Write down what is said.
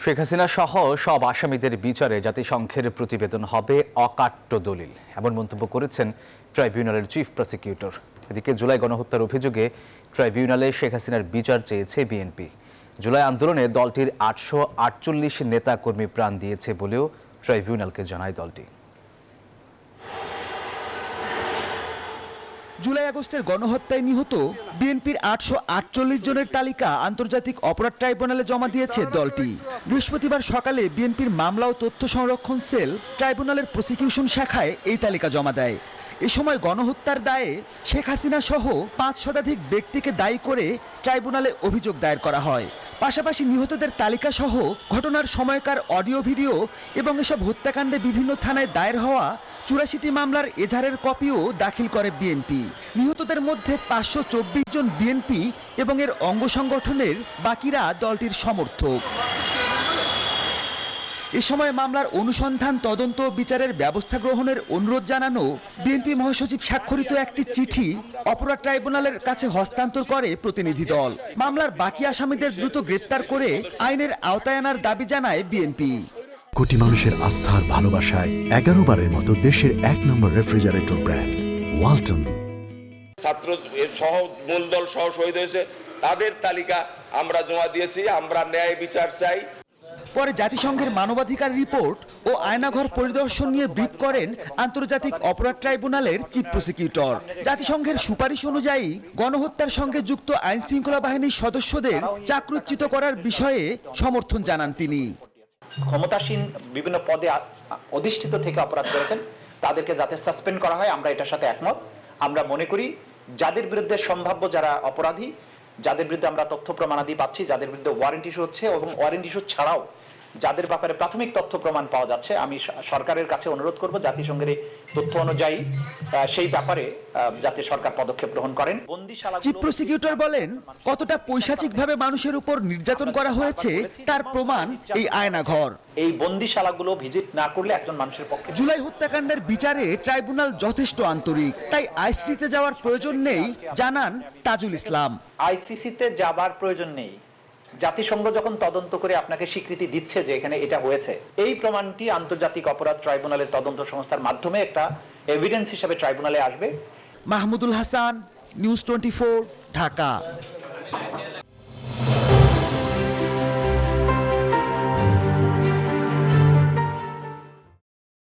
শেখ হাসিনা সহ সব আসামিদের বিচারে জাতিসংঘের প্রতিবেদন হবে অকাট্য দলিল, এমন মন্তব্য করেছেন ট্রাইব্যুনালের চিফ প্রসিকিউটর। এদিকে জুলাই গণহত্যার অভিযোগে ট্রাইব্যুনালে শেখ হাসিনার বিচার চেয়েছে বিএনপি। জুলাই আন্দোলনে দলটির 848 নেতা কর্মী প্রাণ দিয়েছে বলেও ট্রাইব্যুনালকে জানায় দলটি। জুলাই আগস্টের গণহত্যায় নিহত বিএনপির 848 জনের তালিকা আন্তর্জাতিক অপরাধ ট্রাইব্যুনালে জমা দিয়েছে দলটি। বৃহস্পতিবার সকালে বিএনপির মামলা ও তথ্য সংরক্ষণ সেল ট্রাইব্যুনালের প্রসিকিউশন শাখায় এই তালিকা জমা দেয়। এ সময় গণহত্যার দায়ে শেখ হাসিনা সহ 5 শতাধিক ব্যক্তিকে দায়ী করে ট্রাইব্যুনালে অভিযোগ দায়ের করা হয়। পাশাপাশি নিহতদের তালিকা সহ ঘটনার সময়কার অডিও ভিডিও এবং এসব হত্যাকাণ্ডে বিভিন্ন থানায় দায়ের হওয়া 84টি মামলার এজাহারের কপিও দাখিল করে বিএনপি। নিহতদের মধ্যে 524 জন বিএনপি এবং এর অঙ্গ সংগঠনের, বাকিরা দলটির সমর্থক। এ সময় মামলার অনুসন্ধান, তদন্ত ও বিচারের ব্যবস্থা গ্রহণের অনুরোধ জানানো বিএনপি মহাসচিব স্বাক্ষরিত একটি চিঠি অপরাধ ট্রাইব্যুনালের কাছে হস্তান্তর করে প্রতিনিধি দল। মামলার বাকি আসামিদের দ্রুত গ্রেপ্তার করে আইনের আওতায় আনার দাবি জানায় বিএনপি। কোটি মানুষের আস্থার ভালোবাসায় 11 বারের মতো দেশের 1 নম্বর রেফ্রিজারেটর ব্র্যান্ড ওয়ালটন। ছাত্র সহ মূল দল সহ শহীদ হয়েছে, তাদের তালিকা আমরা জমা দিয়েছি। আমরা ন্যায় বিচার চাই। পরে জাতিসংঘের মানবাধিকার রিপোর্ট ও আয়নাঘর পরিদর্শন নিয়ে ব্রিফ করেন আন্তর্জাতিক অপরাধ ট্রাইব্যুনালের চিফ প্রসিকিউটর। জাতিসংঘের সুপারিশ অনুযায়ী গণহত্যার সঙ্গে যুক্ত আইন শৃঙ্খলা বাহিনীর সদস্যদের চাকরুচ্যুত করার বিষয়ে সমর্থন জানান তিনি। ক্ষমতাসীন বিভিন্ন পদে অধিষ্ঠিত থেকে অপরাধ করেছেন তাদেরকে যাতে সাসপেন্ড করা হয়, আমরা এটার সাথে একমত। আমরা মনে করি যাদের বিরুদ্ধে সম্ভাব্য যারা অপরাধী, যাদের বিরুদ্ধে আমরা তথ্য প্রমাণাদি পাচ্ছি, যাদের বিরুদ্ধে ওয়ারেন্ট ইস্যু হচ্ছে এবং ওয়ারেন্ট ইস্যু ছাড়াও যাদের ব্যাপারে প্রাথমিক তথ্য প্রমাণ পাওয়া যাচ্ছে, আমি সরকারের কাছে অনুরোধ করব জাতিসংঘের তথ্য অনুযায়ী সেই ব্যাপারে যাতে সরকার পদক্ষেপ গ্রহণ করেন। চিফ প্রসিকিউটর বলেন, কতটা পৈশাচিকভাবে মানুষের উপর নির্যাতন করা হয়েছে তার প্রমাণ এই আয়নাঘর। এই বন্দিশালাগুলো ভিজিট না করলে একজন মানুষের পক্ষে। জুলাই হত্যাকাণ্ডের বিচারে ট্রাইব্যুনাল যথেষ্ট আন্তরিক, তাই আইসিসিতে যাওয়ার প্রয়োজন নেই জানান তাজুল ইসলাম। আইসিসিতে যাবার প্রয়োজন নেই। জাতিসংঘ যখন তদন্ত করে আপনাকে স্বীকৃতি দিচ্ছে যে এখানে এটা হয়েছে, এই প্রমাণটি আন্তর্জাতিক অপরাধ ট্রাইব্যুনালের তদন্ত সংস্থার মাধ্যমে একটা এভিডেন্স হিসেবে ট্রাইব্যুনালে আসবে। মাহমুদুল হাসান, নিউজ 24, ঢাকা।